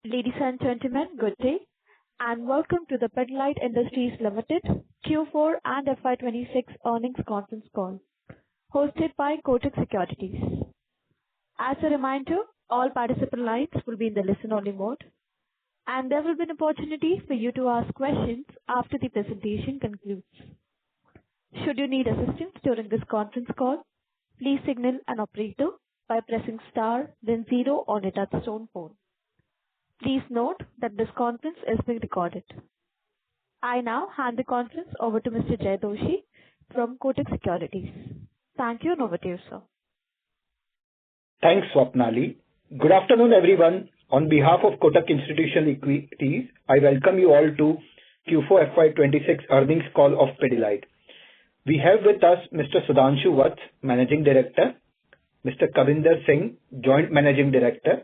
Ladies and gentlemen, good day, and welcome to the Pidilite Industries Limited Q4 and FY26 earnings conference call, hosted by Kotak Securities. As a reminder, all participant lines will be in the listen-only mode, and there will be an opportunity for you to ask questions after the presentation concludes. Should you need assistance during this conference call, please signal an operator by pressing star then 0 on your touchtone phone. Please note that this conference is being recorded. I now hand the conference over to Mr. Jay Doshi from Kotak Securities. Thank you, and over to you, sir. Thanks, Swapnali. Good afternoon, everyone. On behalf of Kotak Institutional Equities, I welcome you all to Q4 FY26 earnings call of Pidilite. We have with us Mr. Sudhanshu Vats, Managing Director, Mr. Kavinder Singh, Joint Managing Director,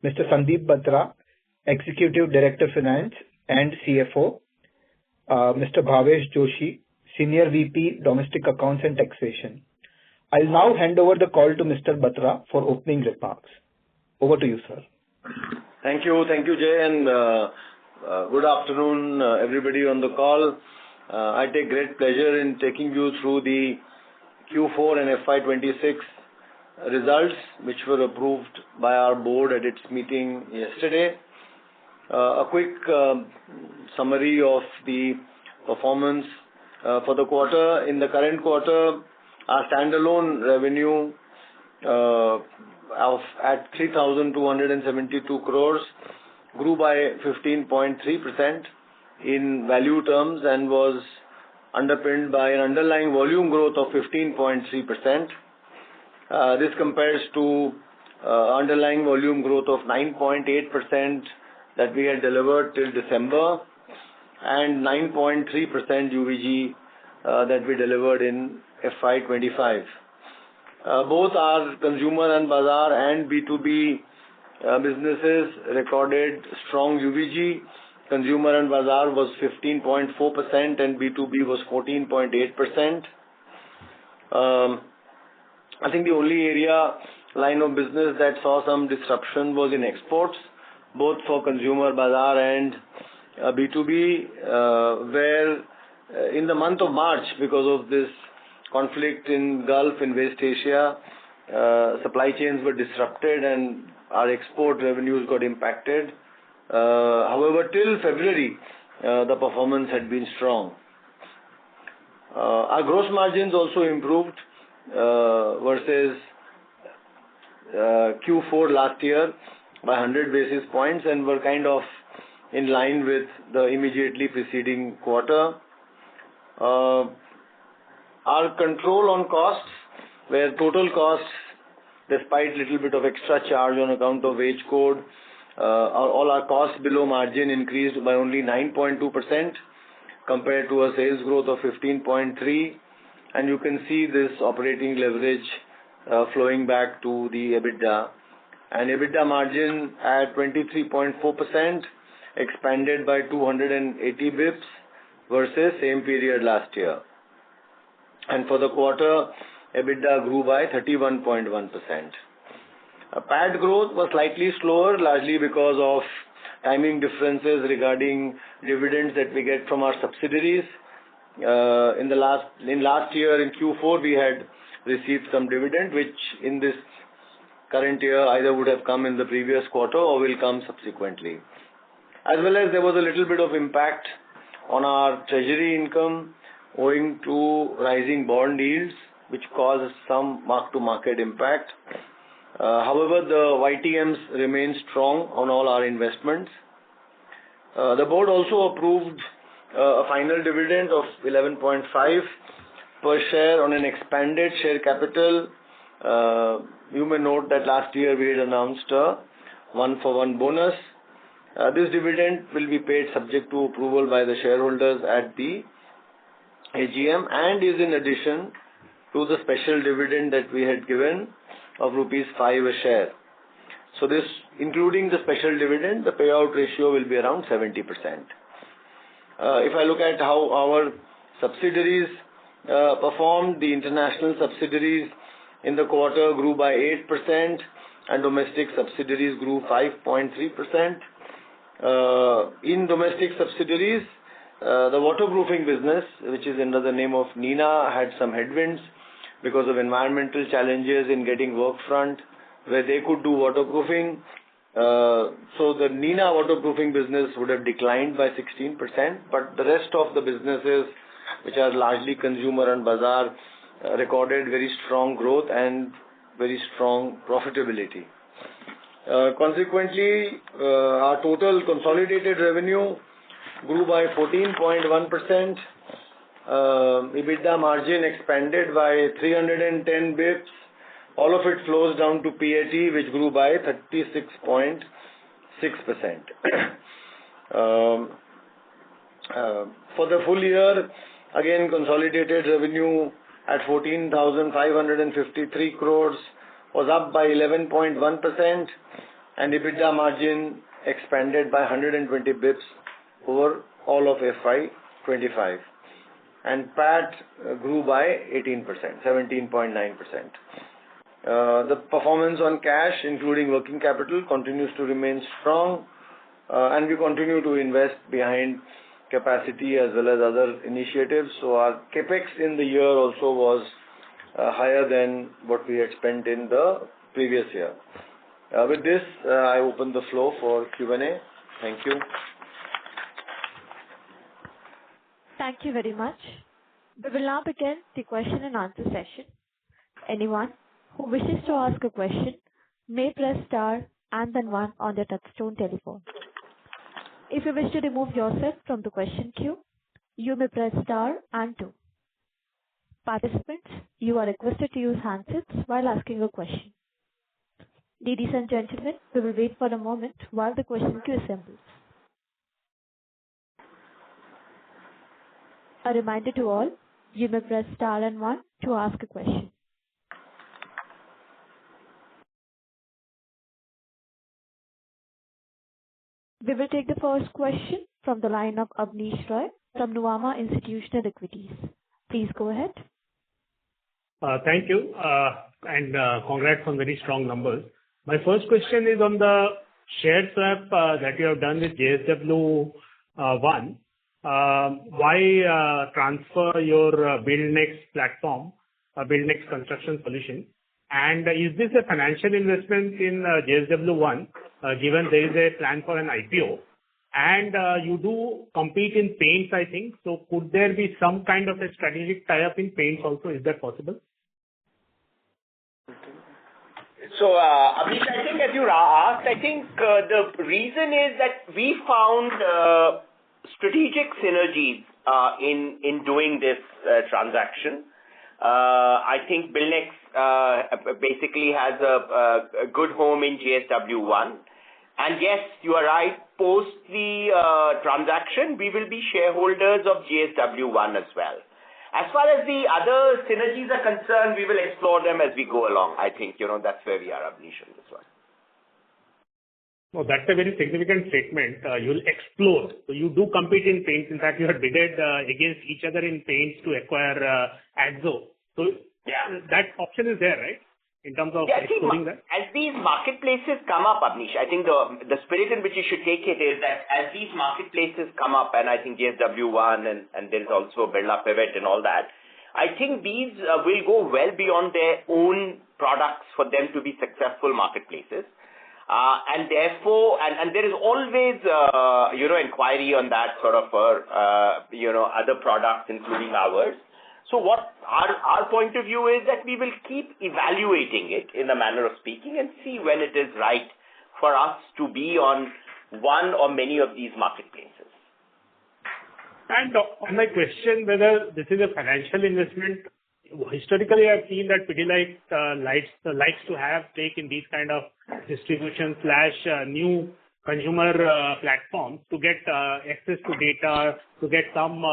Mr. Sandeep Batra, Executive Director Finance and CFO, Mr. Bhavesh Joshi, Senior VP Domestic Accounts and Taxation. I'll now hand over the call to Mr. Batra for opening remarks. Over to you, sir. Thank you, Jay, and good afternoon, everybody on the call. I take great pleasure in taking you through the Q4 and FY26 results, which were approved by our board at its meeting yesterday. A quick summary of the performance for the quarter. In the current quarter, our standalone revenue at 3,272 crores grew by 15.3% in value terms and was underpinned by an underlying volume growth of 15.3%. This compares to underlying volume growth of 9.8% that we had delivered till December and 9.3% UVG that we delivered in FY25. Both our consumer and bazaar and B2B businesses recorded strong UVG. Consumer and bazaar was 15.4% and B2B was 14.8%. I think the only line of business that saw some disruption was in exports, both for consumer, bazaar and B2B, where in the month of March, because of this conflict in Gulf, in West Asia, supply chains were disrupted and our export revenues got impacted. However, till February, the performance had been strong. Our gross margins also improved versus Q4 last year by 100 basis points and were kind of in line with the immediately preceding quarter. Our control on costs, where total costs, despite little bit of extra charge on account of wage code, all our costs below margin increased by only 9.2% compared to a sales growth of 15.3%. And you can see this operating leverage flowing back to the EBITDA. And EBITDA margin at 23.4% expanded by 280 bips versus same period last year. And for the quarter, EBITDA grew by 31.1%. PAT growth was slightly slower, largely because of timing differences regarding dividends that we get from our subsidiaries. In last year, in Q4, we had received some dividend, which in this current year either would have come in the previous quarter or will come subsequently. As well as there was a little bit of impact on our treasury income owing to rising bond yields, which caused some mark-to-market impact. However, the YTMs remain strong on all our investments. The board also approved a final dividend of 11.5 per share on an expanded share capital. You may note that last year we had announced a 1-for-1 bonus. This dividend will be paid subject to approval by the shareholders at the AGM and is in addition to the special dividend that we had given of rupees 5 a share. So this, including the special dividend, the payout ratio will be around 70%. If I look at how our subsidiaries performed, the international subsidiaries in the quarter grew by 8% and domestic subsidiaries grew 5.3%. In domestic subsidiaries, the waterproofing business, which is under the name of Nina, had some headwinds because of environmental challenges in getting work front where they could do waterproofing. So the Nina waterproofing business would have declined by 16%, but the rest of the businesses, which are largely consumer and bazaar, recorded very strong growth and very strong profitability. Consequently, our total consolidated revenue grew by 14.1%. EBITDA margin expanded by 310 bps. All of it flows down to PAT, which grew by 36.6%. For the full year, again, consolidated revenue at 14,553 crores was up by 11.1%, and EBITDA margin expanded by 120 bps over all of FY25. And PAT grew by 18%, 17.9%. The performance on cash, including working capital, continues to remain strong, and we continue to invest behind capacity as well as other initiatives. So our capex in the year also was higher than what we had spent in the previous year. With this, I open the floor for Q&A. Thank you. Thank you very much. We will now begin the question and answer session. Anyone who wishes to ask a question may press star and then 1 on their touchtone telephone. If you wish to remove yourself from the question queue, you may press star and 2. Participants, you are requested to use handsets while asking a question. Ladies and gentlemen, we will wait for a moment while the question queue assembles. A reminder to all, you may press star and 1 to ask a question. We will take the first question from the line of Abneesh Roy from Nuvama Institutional Equities. Please go ahead. Thank you, and congrats on very strong numbers. My first question is on the share swap that you have done with JSW One. Why transfer your BuildNext platform, BuildNext construction solution? And is this a financial investment in JSW One, given there is a plan for an IPO? And you do compete in paints, I think. So could there be some kind of a strategic tie-up in paints also? Is that possible? So, Abneesh, I think as you asked, I think the reason is that we found strategic synergies in doing this transaction. I think BuildNext basically has a good home in JSW One. And yes, you are right, post the transaction, we will be shareholders of JSW One as well. As far as the other synergies are concerned, we will explore them as we go along. I think, that's where we are, Abneesh, on this one. Oh, that's a very significant statement. You'll explore. So you do compete in paints. In fact, you have bidded against each other in paints to acquire Axo. So yeah, that option is there, right? In terms of exploring that? As these marketplaces come up, Abneesh, I think the spirit in which you should take it is that as these marketplaces come up, and I think JSW One and there's also Birla Pivot and all that, I think these will go well beyond their own products for them to be successful marketplaces. And therefore, and there is always, inquiry on that sort of other products, including ours. So what our point of view is that we will keep evaluating it in a manner of speaking and see when it is right for us to be on one or many of these marketplaces. And on my question whether this is a financial investment, historically I've seen that Pidilite likes to have stake in these kind of distribution / new consumer platforms to get access to data, to get some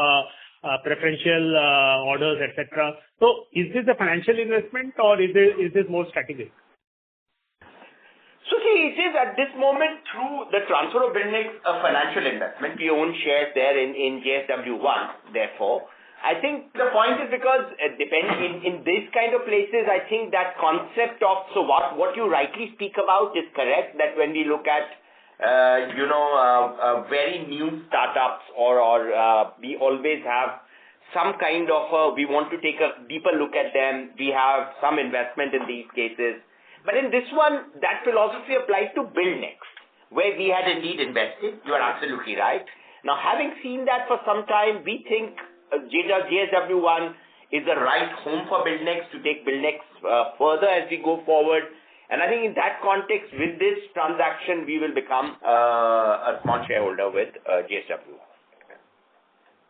preferential orders, etc. So is this a financial investment or is this more strategic? So see, it is at this moment through the transfer of BuildNext a financial investment. We own shares there in JSW One, therefore. I think the point is because depending in these kind of places, I think that concept of, so what you rightly speak about is correct, that when we look at very new startups or we always have some kind of we want to take a deeper look at them. We have some investment in these cases. But in this one, that philosophy applies to Build Next, where we had indeed invested. You are absolutely right. Now, having seen that for some time, we think JSW1 is the right home for Build Next to take Build Next further as we go forward. And I think in that context, with this transaction, we will become a small shareholder with JSW.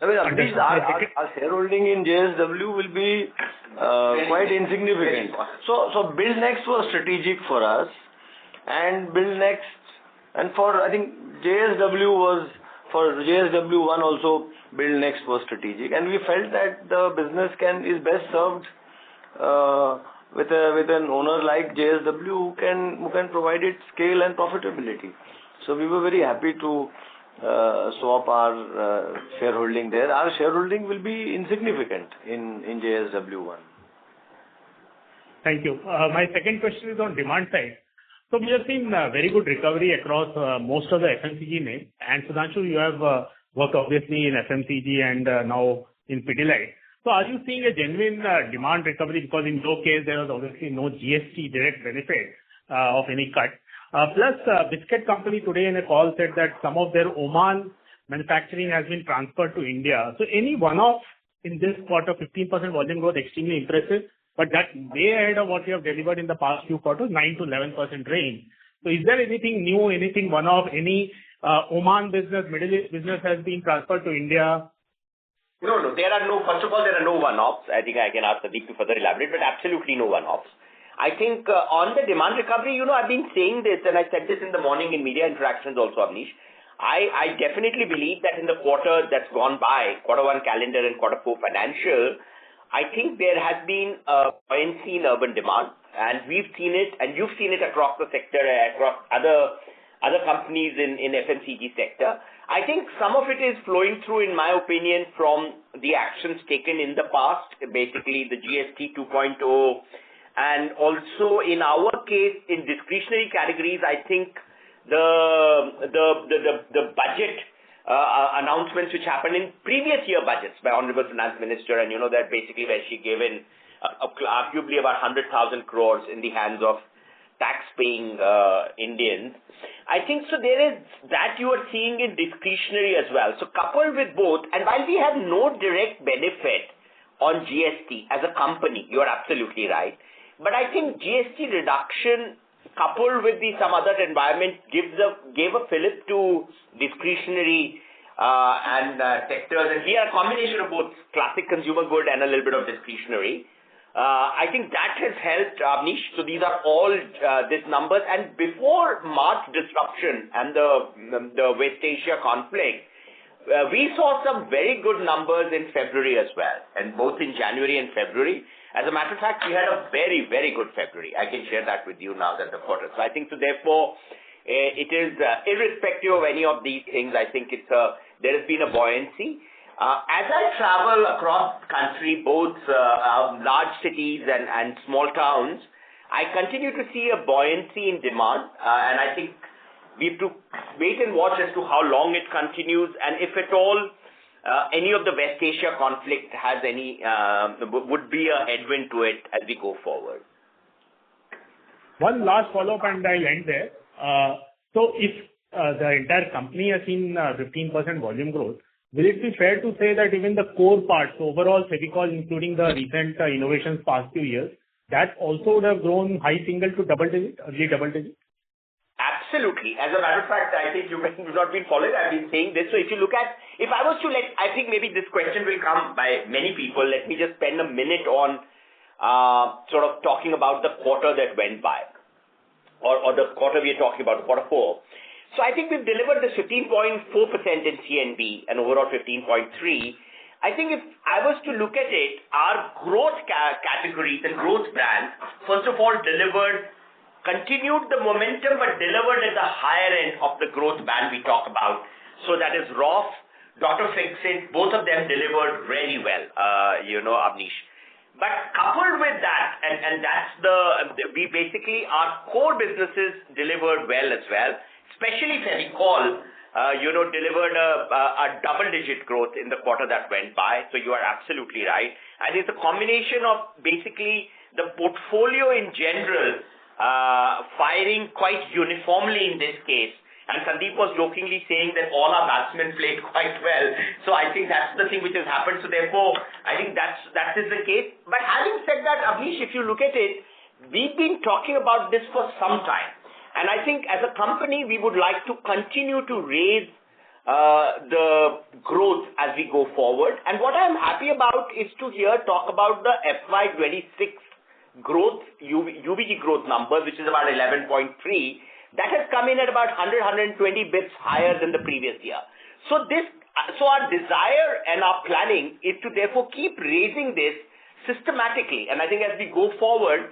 I mean, our shareholding in JSW will be quite insignificant. So Build Next was strategic for us, and Build Next, and for I think for JSW1 also Build Next was strategic, and we felt that the business is best served with an owner like JSW who can provide it scale and profitability. So we were very happy to swap our shareholding there. Our shareholding will be insignificant in JSW1. Thank you. My second question is on demand side. So we have seen very good recovery across most of the FMCG names. And Sudhanshu, you have worked obviously in FMCG and now in Pidilite. So are you seeing a genuine demand recovery? Because in your case, there was obviously no GST direct benefit of any cut. Plus, Biscuit Company today in a call said that some of their Oman manufacturing has been transferred to India. So any one-off in this quarter, 15% volume growth, extremely impressive, but that's way ahead of what you have delivered in the past few quarters, 9 to 11% range. So is there anything new, anything one-off, any Oman business, Middle East business has been transferred to India? No. First of all, there are no one-offs. I think I can ask Pradeep to further elaborate, but absolutely no one-offs. I think on the demand recovery, I've been saying this, and I said this in the morning in media interactions also, Avnish. I definitely believe that in the quarter that's gone by, quarter one calendar and quarter four financial, I think there has been a buoyancy in urban demand, and we've seen it, and you've seen it across the sector, across other companies in FMCG sector. I think some of it is flowing through, in my opinion, from the actions taken in the past, basically the GST 2.0, and also in our case, in discretionary categories, I think the budget announcements which happened in previous year budgets by Honorable Finance Minister, and that basically where she gave in arguably about 100,000 crores in the hands of tax-paying Indians. I think so there is that you are seeing in discretionary as well. So coupled with both, and while we have no direct benefit on GST as a company, you are absolutely right. But I think GST reduction coupled with some other environment gave a fillip to discretionary and sectors. And we are a combination of both classic consumer good and a little bit of discretionary. I think that has helped, Avnish. So these are all these numbers. And before March disruption and the West Asia conflict, we saw some very good numbers in February as well, and both in January and February. As a matter of fact, we had a very, very good February. I can share that with you now that the quarter. So I think so therefore, it is irrespective of any of these things, I think there has been a buoyancy. As I travel across the country, both large cities and small towns, I continue to see a buoyancy in demand, and I think we have to wait and watch as to how long it continues, and if at all any of the West Asia conflict has would be a headwind to it as we go forward. One last follow-up and I'll end there. So if the entire company has seen 15% volume growth, will it be fair to say that even the core parts, so overall Fevicol, including the recent innovations past few years, that also would have grown high single to double digit, early double digit? Absolutely. As a matter of fact, I think you've not been following. I've been saying this. So if you look at, if I was to I think maybe this question will come by many people. Let me just spend a minute on sort of talking about the quarter that went by, or the quarter we are talking about, quarter four. So I think we've delivered this 15.4% in CNB and overall 15.3%. I think if I was to look at it, our growth categories and growth brands, first of all, continued the momentum, but delivered at the higher end of the growth band we talk about. So that is Roff, Dr. Fix-It, both of them delivered really well, Avnish. But coupled with that, and that's we basically, our core businesses delivered well as well. especially Fevicol, delivered a double-digit growth in the quarter that went by. So you are absolutely right. And it's a combination of basically the portfolio in general firing quite uniformly in this case. And Sandeep was jokingly saying that all our batsmen played quite well. So I think that's the thing which has happened. So therefore, I think that is the case. But having said that, Avnish, if you look at it, we've been talking about this for some time. And I think as a company, we would like to continue to raise the growth as we go forward. And what I'm happy about is to here talk about the FY26 growth, UVG growth numbers, which is about 11.3. That has come in at about 120 bits higher than the previous year. So our desire and our planning is to therefore keep raising this systematically. And I think as we go forward,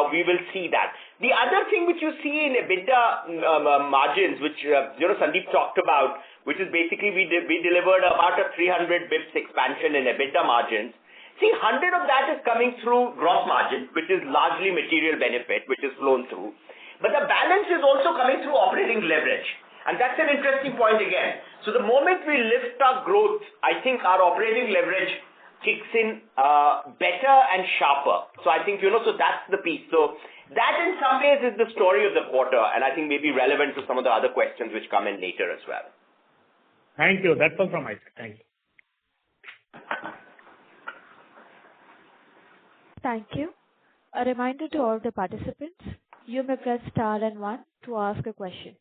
we will see that. The other thing which you see in EBITDA margins, which Sandeep talked about, which is basically we delivered about a 300 bips expansion in EBITDA margins. See, 100 of that is coming through gross margin, which is largely material benefit, which is flown through. But the balance is also coming through operating leverage. And that's an interesting point again. So the moment we lift our growth, I think our operating leverage kicks in better and sharper. So I think, so that's the piece. So that in some ways is the story of the quarter, and I think may be relevant to some of the other questions which come in later as well. Thank you. That's all from my side. Thank you. Thank you. A reminder to all the participants, you may press star and 1 to ask a question.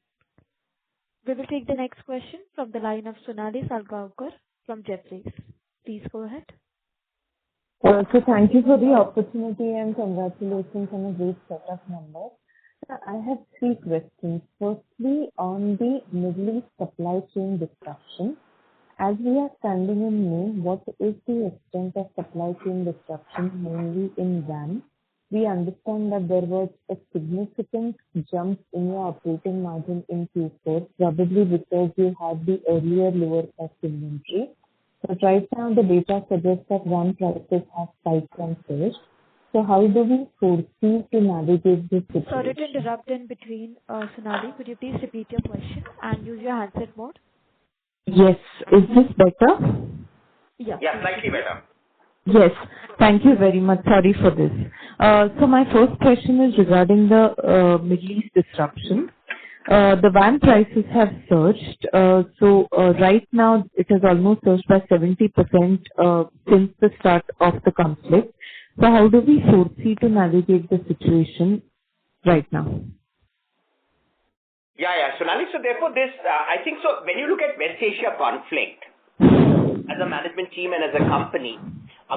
We will take the next question from the line of Sonali Salgaonkar from Jefferies. Please go ahead. So thank you for the opportunity and congratulations on a great set of numbers. I have 3 questions. Firstly, on the Middle East supply chain disruption. As we are standing in May, what is the extent of supply chain disruption, mainly in VAM? We understand that there was a significant jump in your operating margin in Q4, probably because you had the earlier lower cost inventory. But right now, the data suggests that VAM prices have spiked and surged. So how do we foresee to navigate this situation? Sorry to interrupt in between, Sonali. Could you please repeat your question and use your handset mode? Yes. Is this better? Yeah. Yeah, slightly better. Yes. Thank you very much. Sorry for this. So my first question is regarding the Middle East disruption. The VAM prices have surged. So right now it has almost surged by 70% since the start of the conflict. So how do we foresee to navigate the situation right now? Yeah. Sonali, so therefore this, I think so when you look at West Asia conflict, as a management team and as a company,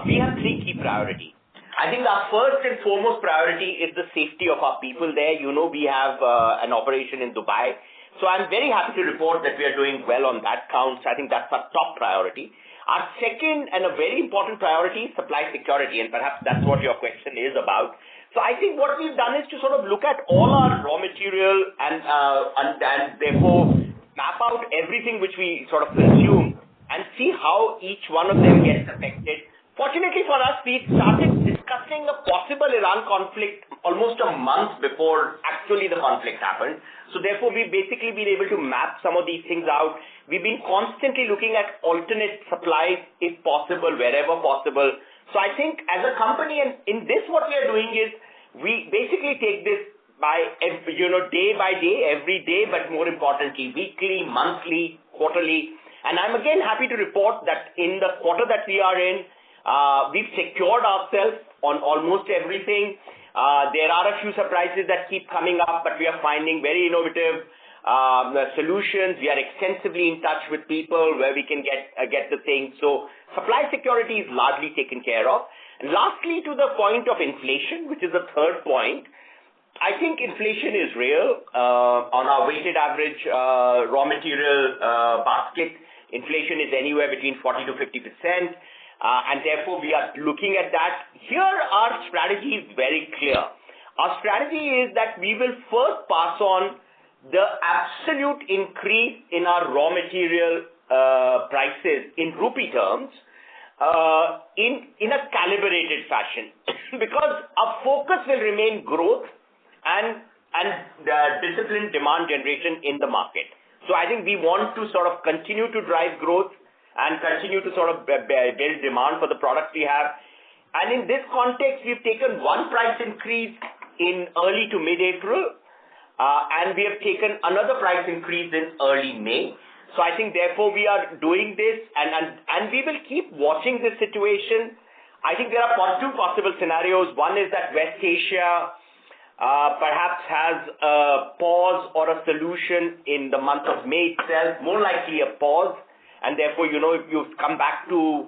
we have 3 key priorities. I think our first and foremost priority is the safety of our people there. We have an operation in Dubai. So I'm very happy to report that we are doing well on that count. So I think that's our top priority. Our second and a very important priority is supply security, and perhaps that's what your question is about. So I think what we've done is to sort of look at all our raw material and therefore map out everything which we sort of consume and see how each one of them gets affected. Fortunately for us, we started discussing a possible Iran conflict almost a month before actually the conflict happened. So therefore, we've basically been able to map some of these things out. We've been constantly looking at alternate supplies if possible, wherever possible. So I think as a company, and in this what we are doing is we basically take this by, day by day, every day, but more importantly, weekly, monthly, quarterly. And I'm again happy to report that in the quarter that we are in, we've secured ourselves on almost everything. There are a few surprises that keep coming up, but we are finding very innovative solutions. We are extensively in touch with people where we can get the thing. So supply security is largely taken care of. And lastly, to the point of inflation, which is the third point, I think inflation is real. On our weighted average raw material basket, inflation is anywhere between 40 to 50%. And therefore, we are looking at that. Here, our strategy is very clear. Our strategy is that we will first pass on the absolute increase in our raw material prices in rupee terms in a calibrated fashion because our focus will remain growth and disciplined demand generation in the market. So I think we want to sort of continue to drive growth and continue to sort of build demand for the products we have. And in this context, we've taken one price increase in early to mid-April, and we have taken another price increase in early May. So I think therefore we are doing this, and we will keep watching this situation. I think there are two possible scenarios. One is that West Asia perhaps has a pause or a solution in the month of May itself, more likely a pause, and therefore, you've come back to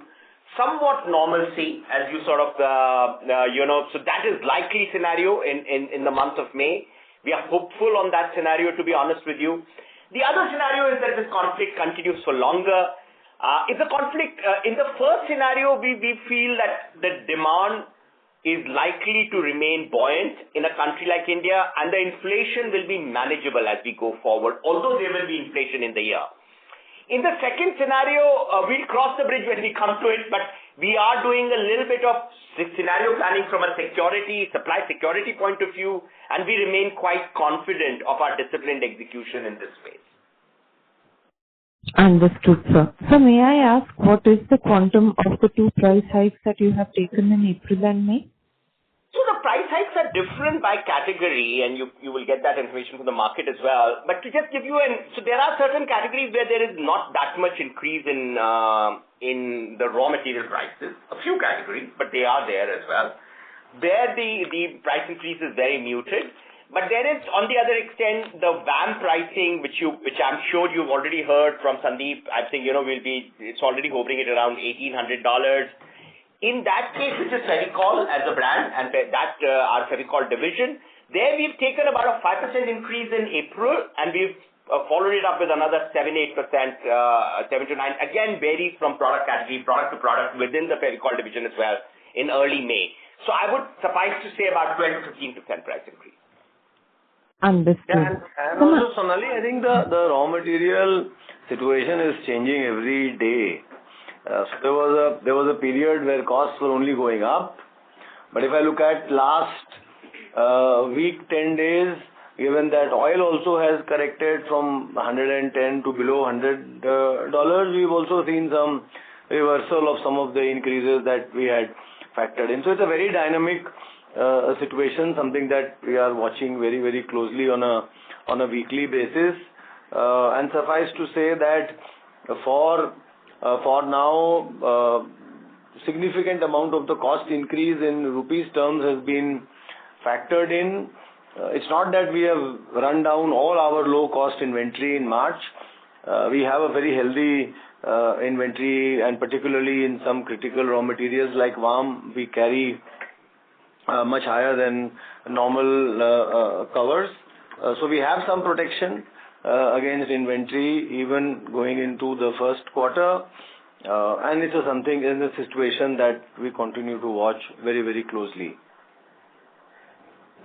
somewhat normalcy as you sort of, so that is likely scenario in the month of May. We are hopeful on that scenario, to be honest with you. The other scenario is that this conflict continues for longer. If the conflict, in the first scenario, we feel that the demand is likely to remain buoyant in a country like India, and the inflation will be manageable as we go forward, although there will be inflation in the year. In the second scenario, we'll cross the bridge when we come to it, but we are doing a little bit of scenario planning from a supply security point of view, and we remain quite confident of our disciplined execution in this space. Understood, sir. So may I ask, what is the quantum of the two price hikes that you have taken in April and May? So the price hikes are different by category, and you will get that information from the market as well. But to just give you so there are certain categories where there is not that much increase in the raw material prices. A few categories, but they are there as well. There the price increase is very muted. But there is, on the other extent, the VAM pricing, which I'm sure you've already heard from Sandeep. I think, it's already hovering at around $1,800. In that case, which is Fevicol as a brand, and that our Fevicol division, there we've taken about a 5% increase in April, and we've followed it up with another 7-8%, 7 to 9. Again, varies from product category, product to product within the Fevicol division as well in early May. So I would suffice to say about 12 to 15% price increase. Understood. And also, Sonali, I think the raw material situation is changing every day. So there was a period where costs were only going up. But if I look at last week, 10 days, given that oil also has corrected from 110 to below $100, we've also seen some reversal of some of the increases that we had factored in. So it's a very dynamic situation, something that we are watching very, very closely on a weekly basis. And suffice to say that for now, significant amount of the cost increase in rupees terms has been factored in. It's not that we have run down all our low-cost inventory in March. We have a very healthy inventory, and particularly in some critical raw materials like VAM, we carry much higher than normal covers. So we have some protection against inventory even going into the first quarter. And it is something in a situation that we continue to watch very, very closely.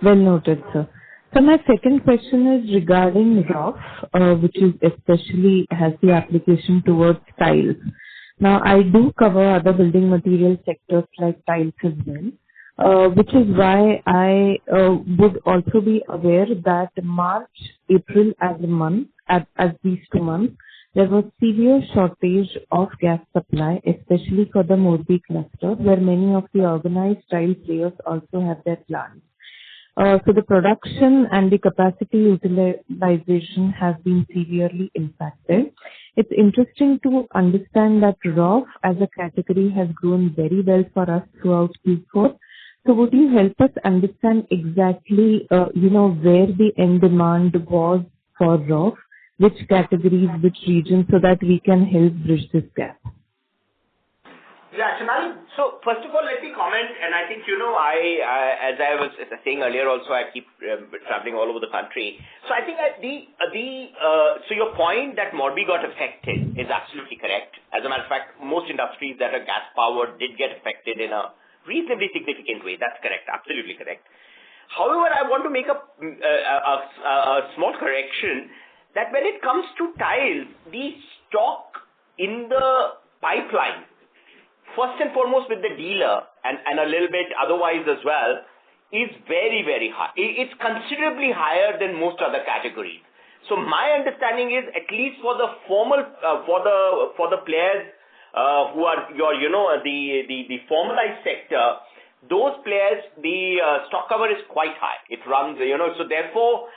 Well noted, sir. So my second question is regarding Roff, which is especially has the application towards tiles. Now, I do cover other building material sectors like tiles as well, which is why I would also be aware that March, April as a month, as these 2 months, there was severe shortage of gas supply, especially for the Morbi cluster, where many of the organized tile players also have their plants. So the production and the capacity utilization has been severely impacted. It's interesting to understand that Roff as a category has grown very well for us throughout Q4. So would you help us understand exactly, where the end demand was for Roff, which categories, which regions, so that we can help bridge this gap? Yeah, Sonali. So first of all, let me comment, and I think, as I was saying earlier also, I keep traveling all over the country. So I think that so your point that Morbi got affected is absolutely correct. As a matter of fact, most industries that are gas-powered did get affected in a reasonably significant way. That's correct, absolutely correct. However, I want to make a small correction that when it comes to tiles, the stock in the pipeline, first and foremost with the dealer and a little bit otherwise as well, is very, very high. It's considerably higher than most other categories. So my understanding is, at least for the formal, for the players who are the formalized sector, those players, the stock cover is quite high. It runs, so therefore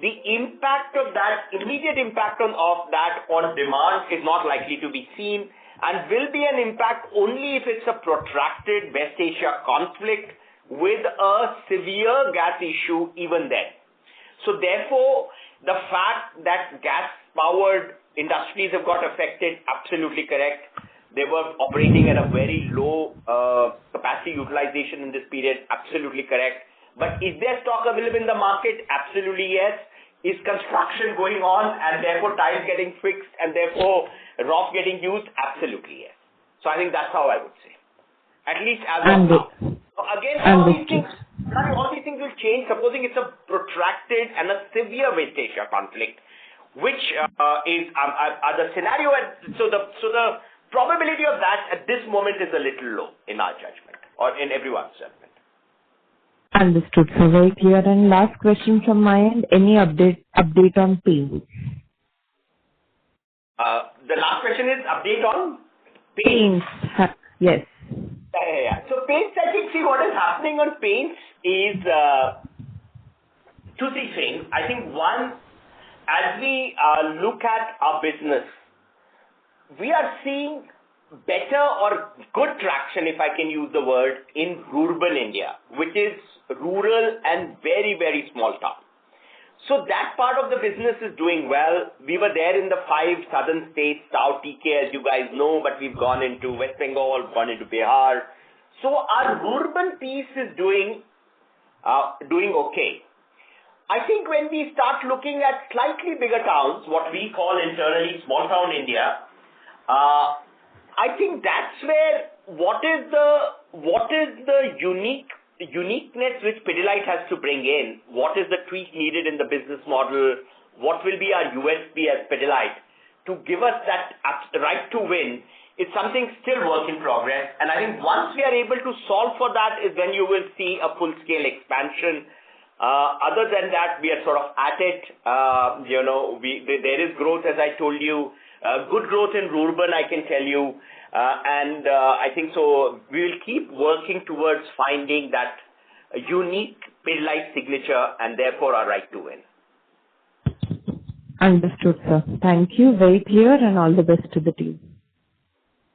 the impact of that, immediate impact of that on demand is not likely to be seen, and will be an impact only if it's a protracted West Asia conflict with a severe gas issue even then. So therefore, the fact that gas-powered industries have got affected, absolutely correct. They were operating at a very low capacity utilization in this period, absolutely correct. But is there stock available in the market? Absolutely yes. Is construction going on and therefore tiles getting fixed and therefore Roff getting used? Absolutely yes. So I think that's how I would say. At least as of now. So again, all these things will change, supposing it's a protracted and a severe West Asia conflict, which is the scenario. So the probability of that at this moment is a little low in our judgment, or in everyone's judgment. Understood, sir. Very clear. And last question from my end, any update on paints? The last question is update on Paints. Yes. Yeah. So paints, I think, see what is happening on paints is two, three things. I think one, as we look at our business, we are seeing better or good traction, if I can use the word, in rural India, which is rural and very, very small town. So that part of the business is doing well. We were there in the 5 southern states, South TK, as you guys know, but we've gone into West Bengal, gone into Bihar. So our rural piece is doing okay. I think when we start looking at slightly bigger towns, what we call internally small town India, I think that's where what is the uniqueness which Pidilite has to bring in, what is the tweak needed in the business model, what will be our USP as Pidilite to give us that right to win, is something still work in progress. And I think once we are able to solve for that is when you will see a full-scale expansion. Other than that, we are sort of at it. There is growth, as I told you, good growth in rural, I can tell you. And I think so we will keep working towards finding that unique Pidilite signature and therefore our right to win. Understood, sir. Thank you. Very clear, and all the best to the team.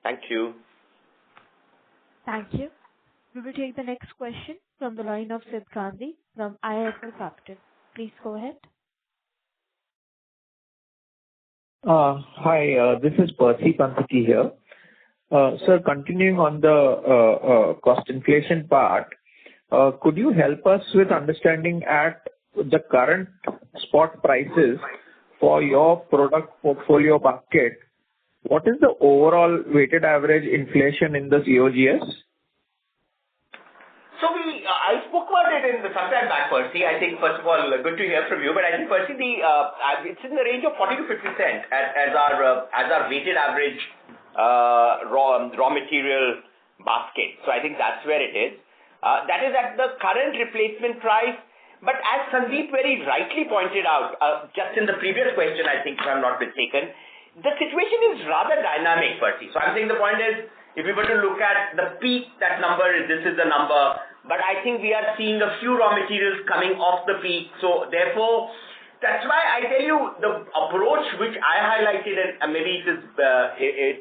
Thank you. Thank you. We will take the next question from the line of Sid Gandhi from IIFL Capital. Please go ahead. Hi, this is Percy Panthaki here. Sir, continuing on the cost inflation part, could you help us with understanding at the current spot prices for your product portfolio basket, what is the overall weighted average inflation in the COGS? So I spoke about it in some time back, Percy. I think, first of all, good to hear from you. But I think, Percy, it's in the range of 40 to 50 cents as our weighted average raw material basket. So I think that's where it is. That is at the current replacement price. But as Sandeep very rightly pointed out, just in the previous question, I think, if I'm not mistaken, the situation is rather dynamic, Percy. So I'm saying the point is, if we were to look at the peak, that number, this is the number. But I think we are seeing a few raw materials coming off the peak. So therefore, that's why I tell you the approach which I highlighted, and maybe it is,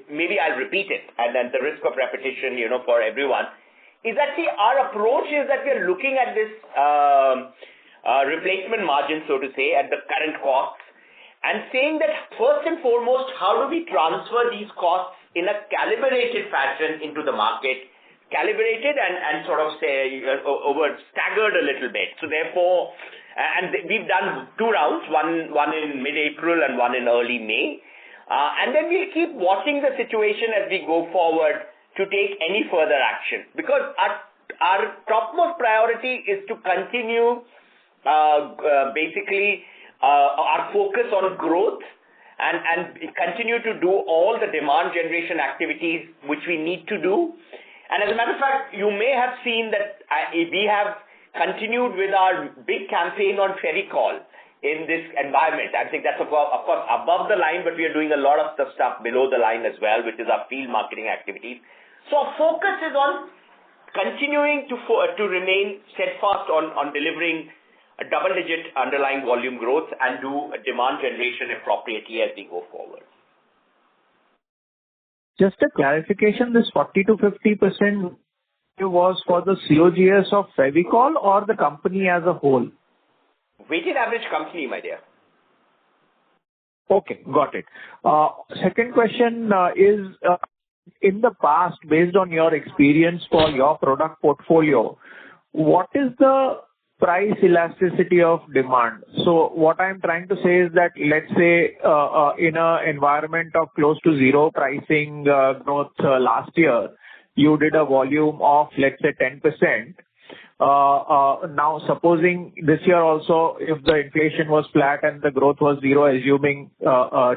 maybe I'll repeat it, and then the risk of repetition, for everyone, is that our approach is that we are looking at this replacement margin, so to say, at the current costs, and saying that first and foremost, how do we transfer these costs in a calibrated fashion into the market, calibrated and sort of say staggered a little bit. So therefore, and we've done 2 rounds, one in mid-April and one in early May. And then we'll keep watching the situation as we go forward to take any further action. Because our topmost priority is to continue our focus on growth and continue to do all the demand generation activities which we need to do. And as a matter of fact, you may have seen that we have continued with our big campaign on Fevicol in this environment. I think that's of course above the line, but we are doing a lot of the stuff below the line as well, which is our field marketing activities. So our focus is on continuing to remain steadfast on delivering a double-digit underlying volume growth and do demand generation appropriately as we go forward. Just a clarification, this 40 to 50% was for the COGS of Fevicol or the company as a whole? Weighted average company, my dear. Okay, got it. Second question is, in the past, based on your experience for your product portfolio, what is the price elasticity of demand? So what I'm trying to say is that, let's say, in an environment of close to zero pricing growth last year, you did a volume of, let's say, 10%. Now, supposing this year also, if the inflation was flat and the growth was zero, assuming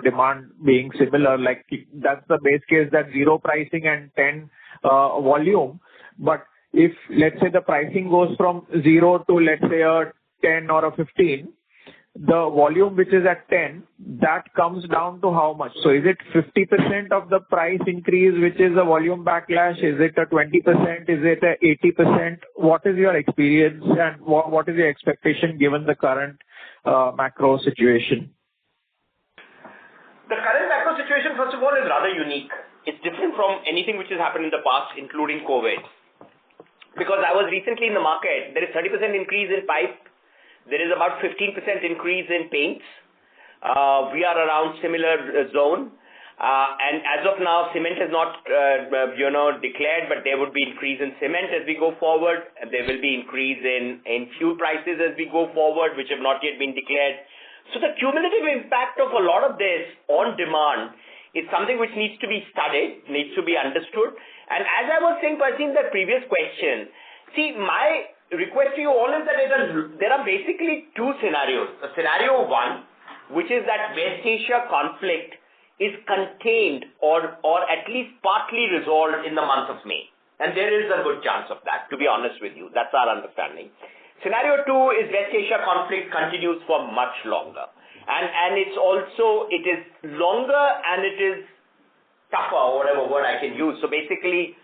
demand being similar, like that's the base case, that zero pricing and 10 volume. But if, let's say, the pricing goes from 0 to, let's say, a 10 or a 15, the volume which is at 10, that comes down to how much? So is it 50% of the price increase, which is a volume backlash? Is it a 20%? Is it a 80%? What is your experience and what is your expectation given the current macro situation? The current macro situation, first of all, is rather unique. It's different from anything which has happened in the past, including COVID. Because I was recently in the market, there is 30% increase in pipe. There is about 15% increase in paints. We are around similar zone. And as of now, cement is not, declared, but there would be increase in cement as we go forward. There will be increase in fuel prices as we go forward, which have not yet been declared. So the cumulative impact of a lot of this on demand is something which needs to be studied, needs to be understood. And as I was saying, Percy, in the previous question, see, my request to you all is that there are basically two scenarios. A scenario one, which is that West Asia conflict is contained or at least partly resolved in the month of May. And there is a good chance of that, to be honest with you. That's our understanding. Scenario two is West Asia conflict continues for much longer. And it is longer and it is tougher, or whatever word I can use. So basically,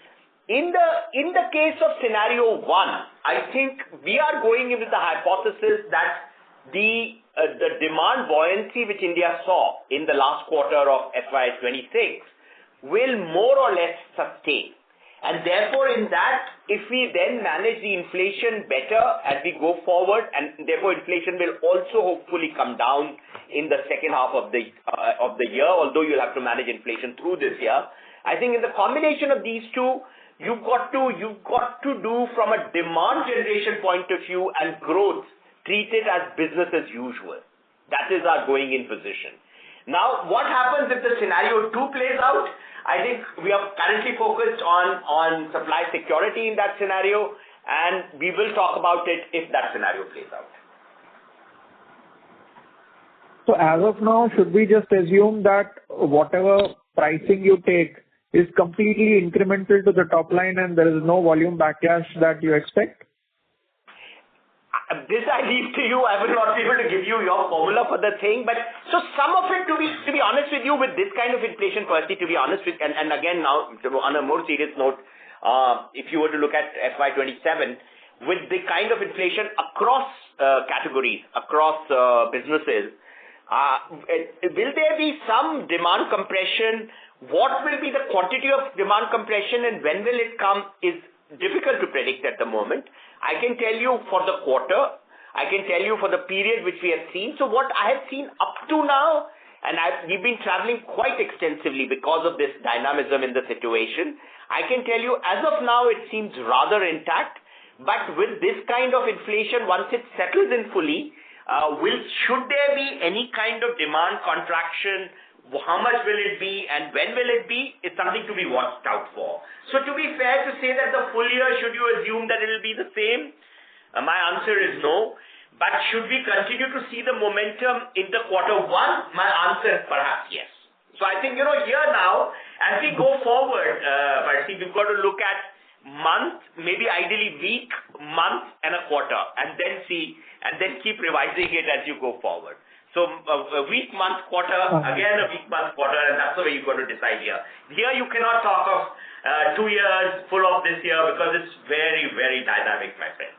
in the case of scenario one, I think we are going into the hypothesis that the demand buoyancy which India saw in the last quarter of FY26 will more or less sustain. And therefore, in that, if we then manage the inflation better as we go forward, and therefore inflation will also hopefully come down in the second half of the year, although you'll have to manage inflation through this year. I think in the combination of these two, you've got to do from a demand generation point of view and growth, treat it as business as usual. That is our going in position. Now, what happens if the scenario 2 plays out? I think we are currently focused on supply security in that scenario, and we will talk about it if that scenario plays out. So as of now, should we just assume that whatever pricing you take is completely incremental to the top line and there is no volume backlash that you expect? This I leave to you. I will not be able to give you your formula for the thing. But so some of it, to be honest with you, with this kind of inflation, Percy, to be honest with, and again now on a more serious note, if you were to look at FY27, with the kind of inflation across categories, across businesses, will there be some demand compression? What will be the quantity of demand compression and when will it come is difficult to predict at the moment. I can tell you for the quarter, I can tell you for the period which we have seen. So what I have seen up to now, and we've been traveling quite extensively because of this dynamism in the situation, I can tell you as of now it seems rather intact. But with this kind of inflation, once it settles in fully, should there be any kind of demand contraction? How much will it be and when will it be? It's something to be watched out for. So to be fair to say that the full year, should you assume that it will be the same? My answer is no. But should we continue to see the momentum in the quarter one? My answer is perhaps yes. So I think, here now, as we go forward, I think we've got to look at month, maybe ideally week, month, and a quarter, and then keep revising it as you go forward. So a week, month, quarter, again a week, month, quarter, and that's the way you've got to decide here. Here you cannot talk of 2 years full of this year because it's very, very dynamic, my friend.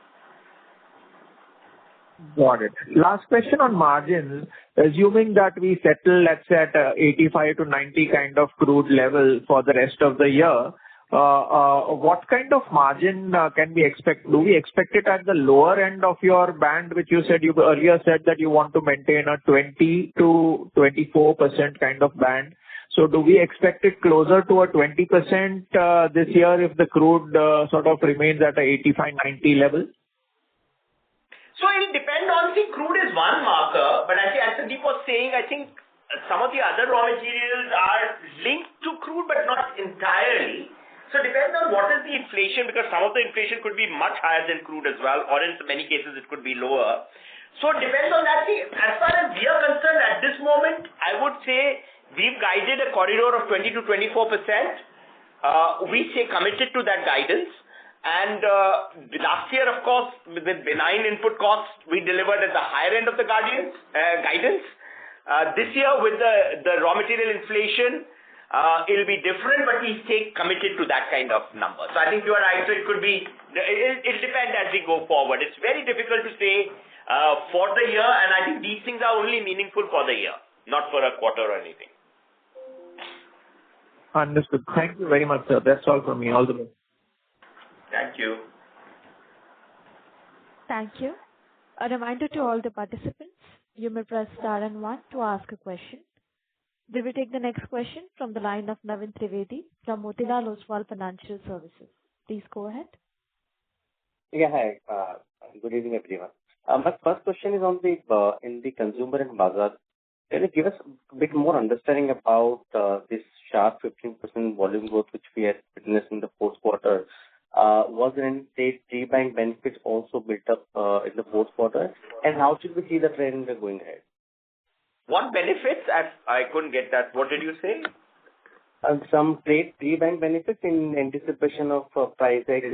Got it. Last question on margins. Assuming that we settle, let's say, at 85 to 90 kind of crude level for the rest of the year, what kind of margin can we expect? Do we expect it at the lower end of your band, which you earlier said that you want to maintain a 20 to 24% kind of band? So do we expect it closer to a 20% this year if the crude sort of remains at a 85, 90 level? So it will depend on, crude is one marker, but actually, as Sandeep was saying, I think some of the other raw materials are linked to crude, but not entirely. So it depends on what is the inflation, because some of the inflation could be much higher than crude as well, or in many cases it could be lower. So it depends on that. See, as far as we are concerned at this moment, I would say we've guided a corridor of 20 to 24%. We stay committed to that guidance. And last year, of course, with benign input costs, we delivered at the higher end of the guidance. This year, with the raw material inflation, it'll be different, but we stay committed to that kind of number. So I think you are right. So it'll depend as we go forward. It's very difficult to say for the year, and I think these things are only meaningful for the year, not for a quarter or anything. Understood. Thank you very much, sir. That's all from me. All the best. Thank you. Thank you. A reminder to all the participants, you may press star and 1 to ask a question. We will take the next question from the line of Navin Trivedi from Motilal Oswal Financial Services. Please go ahead. Yeah, hi. Good evening, everyone. My first question is on in the consumer and bazaar. Can you give us a bit more understanding about this sharp 15% volume growth which we had witnessed in the fourth quarter? Was there any state pre-buying benefits also built up in the fourth quarter? And how should we see the trend going ahead? What benefits? I couldn't get that. What did you say? Some trade pre-buying benefits in anticipation of price hike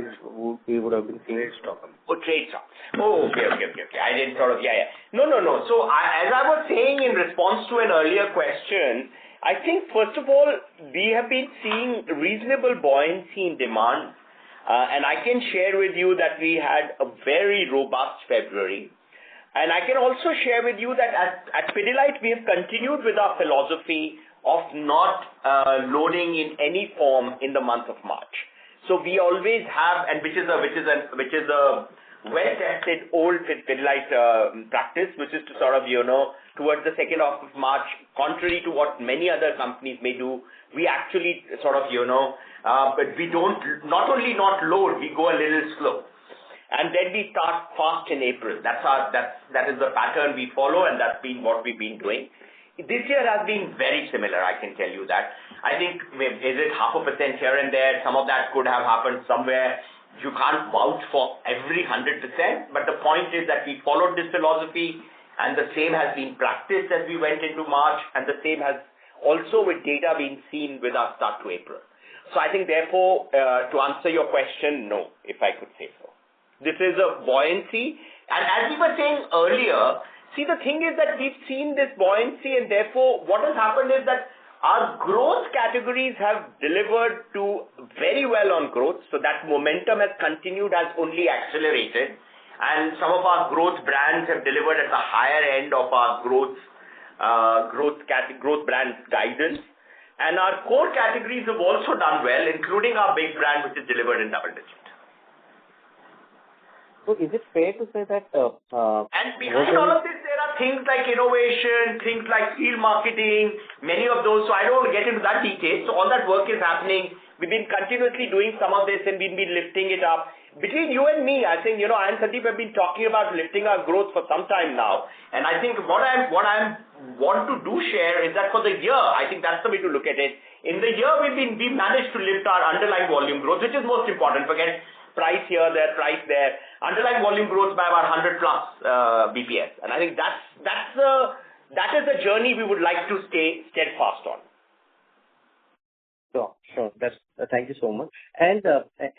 we would have been seeing. Trade stock. Oh, trade stock. Oh, okay. I didn't sort of, yeah. No. So as I was saying in response to an earlier question, I think first of all, we have been seeing reasonable buoyancy in demand. And I can share with you that we had a very robust February. And I can also share with you that at Pidilite, we have continued with our philosophy of not loading in any form in the month of March. So we always have, and which is a well-tested old Pidilite practice, which is to sort of, towards the second half of March, contrary to what many other companies may do, we actually sort of, but we don't, not only not load, we go a little slow. And then we start fast in April. That is the pattern we follow, and that's been what we've been doing. This year has been very similar, I can tell you that. I think, is it 0.5% here and there? Some of that could have happened somewhere. You can't vouch for every 100%, but the point is that we followed this philosophy, and the same has been practiced as we went into March, and the same has also with data been seen with our start to April. So I think, therefore, to answer your question, no, if I could say so. This is a buoyancy. And as we were saying earlier, see, the thing is that we've seen this buoyancy, and therefore what has happened is that our growth categories have delivered to very well on growth. So that momentum has continued, has only accelerated. And some of our growth brands have delivered at the higher end of our growth brand guidance. And our core categories have also done well, including our big brand, which is delivered in double digit. So is it fair to say that... and behind all of this, there are things like innovation, things like field marketing, many of those. So I don't want to get into that detail. So all that work is happening. We've been continuously doing some of this, and we've been lifting it up. Between you and me, I think, I and Sandeep have been talking about lifting our growth for some time now. And I think what I want to share is that for the year, I think that's the way to look at it. In the year, we've managed to lift our underlying volume growth, which is most important. Forget price here, there, price there. Underlying volume growth by about 100 plus BPS. And I think that is the journey we would like to stay steadfast on. Sure. That's thank you so much. And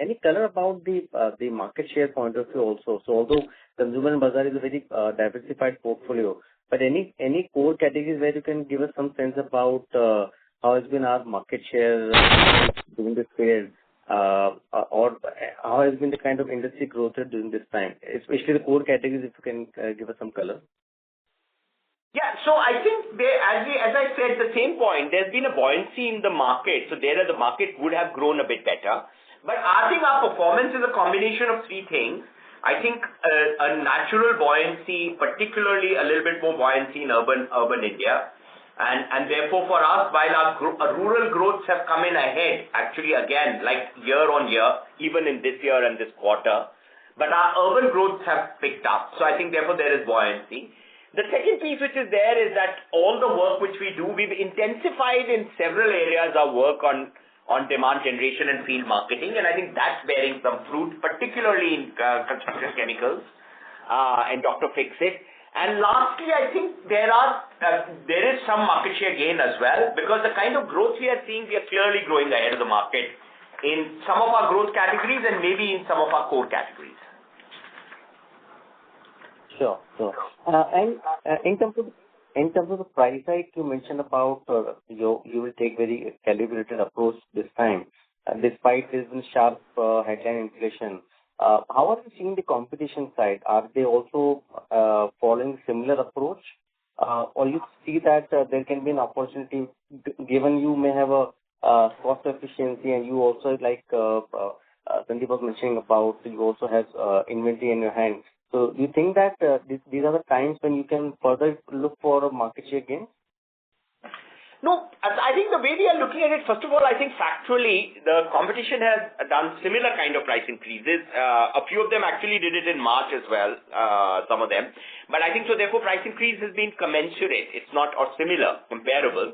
any color about the market share point of view also. So although Consumer and Bazaar is a very diversified portfolio, but any core categories where you can give us some sense about how has been our market share during this period, or how has been the kind of industry growth rate during this time, especially the core categories, if you can give us some color. Yeah. So I think as I said, the same point, there's been a buoyancy in the market. So the market would have grown a bit better. But I think our performance is a combination of three things. I think a natural buoyancy, particularly a little bit more buoyancy in urban India. And therefore for us, while our rural growths have come in ahead, actually again, like year on year, even in this year and this quarter, but our urban growths have picked up. So I think therefore there is buoyancy. The second piece which is there is that all the work which we do, we've intensified in several areas our work on demand generation and field marketing, and I think that's bearing some fruit, particularly in construction chemicals and Dr. Fix-It. And lastly, I think there is some market share gain as well, because the kind of growth we are seeing, we are clearly growing ahead of the market in some of our growth categories and maybe in some of our core categories. Sure. And in terms of the price hike, you mentioned about you will take very calibrated approach this time, despite there's been sharp headline inflation. How are you seeing the competition side? Are they also following similar approach, or you see that there can be an opportunity, given you may have a cost efficiency, and you also, like Sandeep was mentioning about, you also have inventory in your hands. So do you think that these are the times when you can further look for a market share gain? No, I think the way we are looking at it, first of all, I think factually the competition has done similar kind of price increases. A few of them actually did it in March as well, some of them. But I think so therefore price increase has been commensurate. It's not or similar, comparable.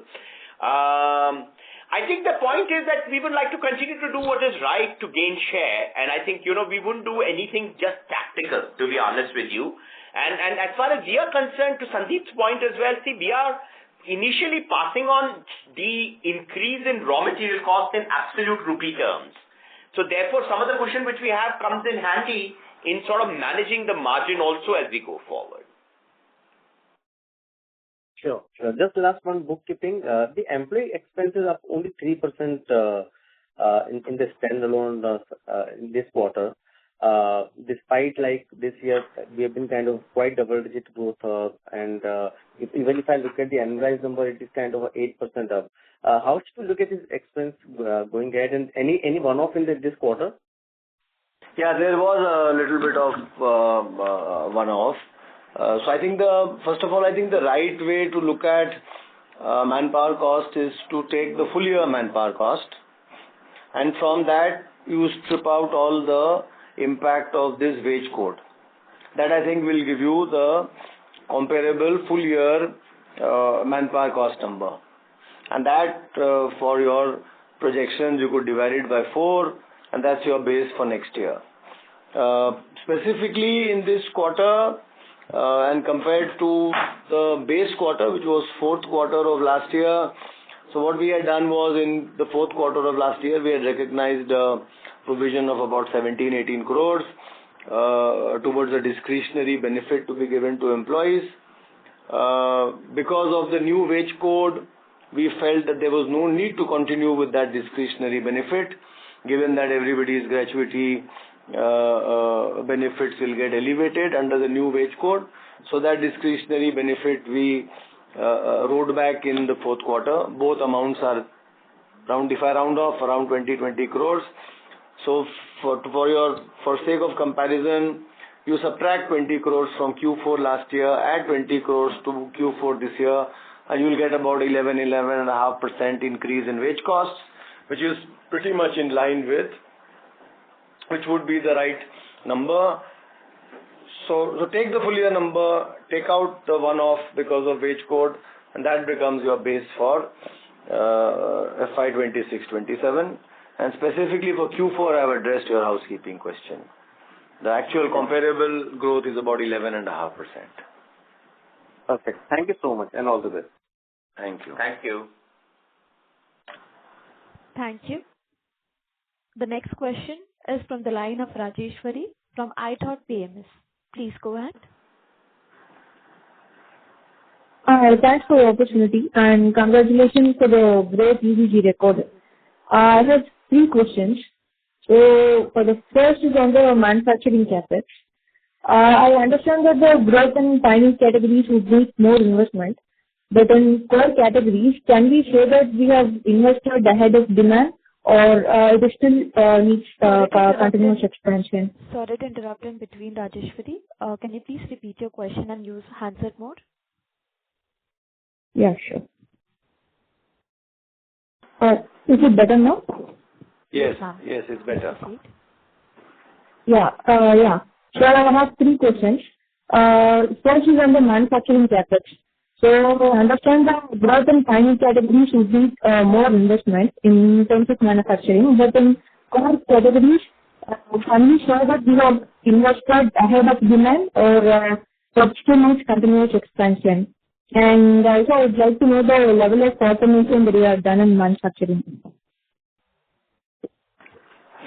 I think the point is that we would like to continue to do what is right to gain share. And I think, we wouldn't do anything just tactical, to be honest with you. And as far as we are concerned, to Sandeep's point as well, see, we are initially passing on the increase in raw material cost in absolute rupee terms. So therefore, some of the cushion which we have comes in handy in sort of managing the margin also as we go forward. Sure. Just last one, bookkeeping. The employee expenses are only 3% in the standalone in this quarter. Despite like this year, we have been kind of quite double-digit growth, and even if I look at the annualized number, it is kind of 8% up. How should we look at this expense going ahead, and any one-off in this quarter? Yeah, there was a little bit of one-off. So I think first of all, I think the right way to look at manpower cost is to take the full year manpower cost, and from that you strip out all the impact of this wage code. That I think will give you the comparable full year manpower cost number, and that for your projections you could divide it by 4, and that's your base for next year. Specifically in this quarter, and compared to the base quarter, which was fourth quarter of last year. So what we had done was, in the fourth quarter of last year, we had recognized a provision of about 17-18 crores towards a discretionary benefit to be given to employees. Because of the new wage code, we felt that there was no need to continue with that discretionary benefit, given that everybody's gratuity benefits will get elevated under the new wage code. So that discretionary benefit we wrote back in the fourth quarter. Both amounts are if I round off, around 20 crores. So for sake of comparison, you subtract 20 crores from Q4 last year, add 20 crores to Q4 this year, and you will get about 11.5% increase in wage costs, which is pretty much in line with which would be the right number. So take the full year number, take out the one-off because of wage code, and that becomes your base for FY 26-27. And specifically for Q4, I have addressed your housekeeping question. The actual comparable growth is about 11.5%. Perfect. Thank you so much, and all the best. Thank you. Thank you. Thank you. The next question is from the line of Rajeshwari from iThought PMS. Please go ahead. Thanks for the opportunity and congratulations for the great UVG record. I have three questions. So, for the first is on the manufacturing capex. I understand that the growth in tiny categories would need more investment, but in core categories, can we say that we have invested ahead of demand, or it still needs continuous expansion? Sorry to interrupt in between, Rajeshwari. Can you please repeat your question and use handset mode? Yeah, sure. Is it better now? Yes, it's better. Yeah. So I have three questions. First is on the manufacturing capex. So I understand that growth in tiny categories would need more investment in terms of manufacturing, but in core categories, can we say that we have invested ahead of demand, or it still needs continuous expansion? And also, I would like to know the level of automation that we have done in manufacturing.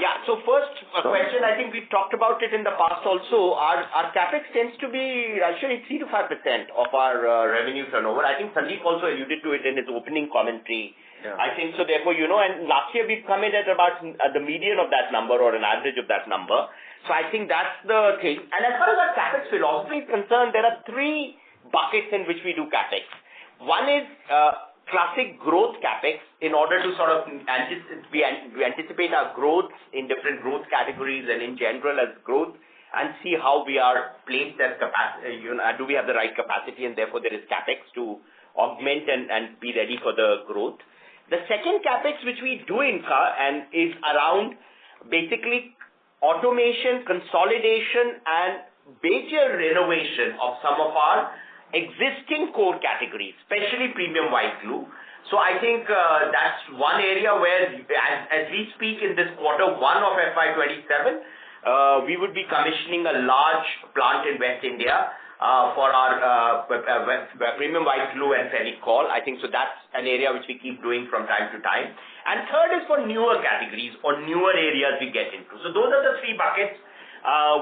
Yeah. So first question, I think we talked about it in the past also. Our capex tends to be actually 3 to 5% of our revenue turnover. I think Sandeep also alluded to it in his opening commentary. Yeah. I think so. Therefore, and last year we've come in at about the median of that number or an average of that number. So I think that's the thing. And as far as our capex philosophy is concerned, there are three buckets in which we do capex. One is classic growth capex in order to sort of anticipate our growth in different growth categories and in general as growth, and see how we are placed as capacity, do we have the right capacity, and therefore there is capex to augment and be ready for the growth. The second capex which we do incur and is around basically automation, consolidation and major renovation of some of our existing core categories, especially premium white glue. So I think that's one area where, as we speak in this quarter one of FY27, we would be commissioning a large plant in West India for our premium white glue and Fevicol. I think so that's an area which we keep doing from time to time. And third is for newer categories or newer areas we get into. So those are the three buckets.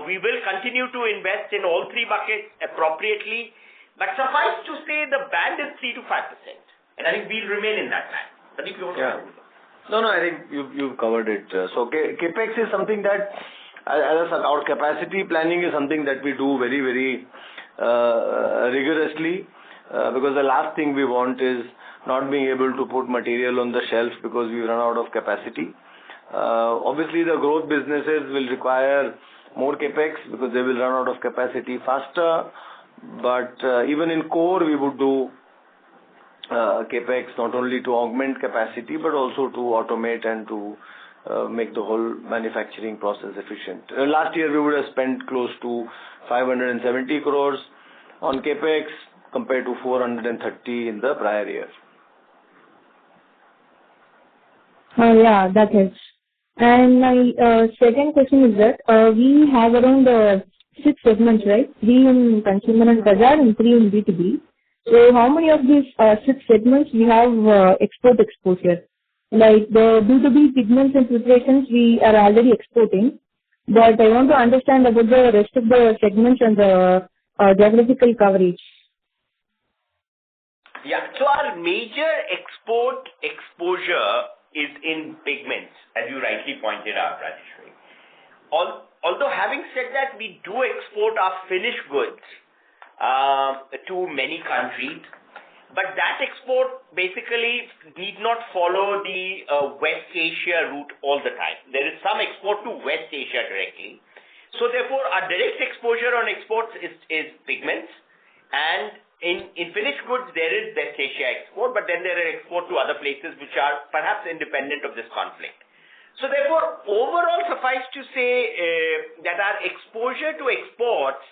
We will continue to invest in all three buckets appropriately. But suffice to say, the band is 3 to 5%, and I think we'll remain in that band. Sandeep, you want to? No, I think you've covered it. So capex is something that, as our capacity planning is something that we do very, very rigorously, because the last thing we want is not being able to put material on the shelf because we run out of capacity. Obviously, the growth businesses will require more capex because they will run out of capacity faster. But even in core, we would do capex not only to augment capacity but also to automate and to make the whole manufacturing process efficient. Last year, we would have spent close to 570 crores on capex compared to 430 in the prior year. Yeah, that helps. And my second question is that we have around 6 segments, right? 3 in consumer and bazaar and 3 in B2B. So how many of these 6 segments we have export exposure? Like the B2B pigments and filtrations we are already exporting, but I want to understand about the rest of the segments and the geographical coverage. Yeah, so our major export exposure is in pigments, as you rightly pointed out, Rajeshwari. Although having said that, we do export our finished goods to many countries, but that export basically need not follow the West Asia route all the time. There is some export to West Asia directly. So therefore, our direct exposure on exports is pigments, and in finished goods, there is West Asia export, but then there are export to other places which are perhaps independent of this conflict. So therefore, overall, suffice to say that our exposure to exports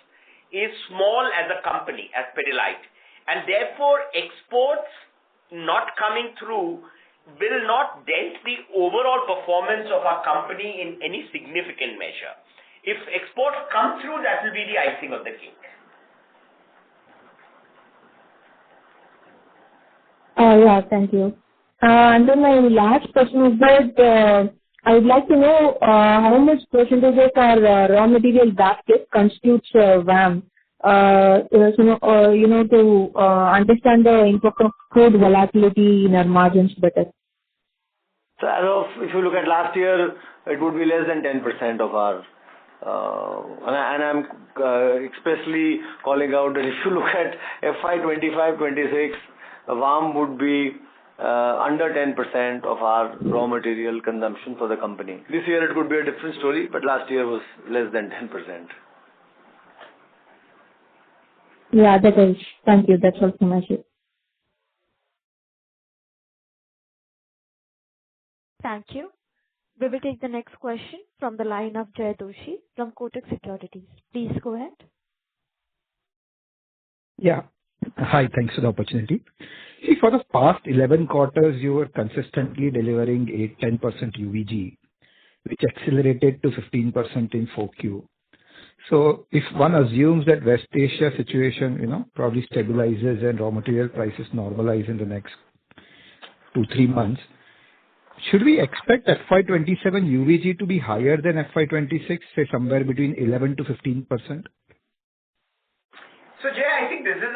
is small as a company, as Pidilite. And therefore, exports not coming through will not dent the overall performance of our company in any significant measure. If exports come through, that will be the icing of the cake. Yeah, thank you. And then my last question is that I would like to know how much percentage of our raw material basket constitutes VAM. To understand the impact of crude volatility in our margins better. So as of, if you look at last year, it would be less than 10% of our, and I'm expressly calling out that if you look at FY 25-26, VAM would be under 10% of our raw material consumption for the company. This year it could be a different story, but last year was less than 10%. Yeah, that is. Thank you. That's all from my side. Thank you. We will take the next question from the line of Jay Doshi from Kotak Securities. Please go ahead. Yeah. Hi, thanks for the opportunity. See, for the past 11 quarters, you were consistently delivering 8-10% UVG, which accelerated to 15% in 4Q. So if one assumes that West Asia situation, probably stabilizes and raw material prices normalize in the next 2-3 months, should we expect FY27 UVG to be higher than FY26, say somewhere between 11 to 15%? So Jay, I think this is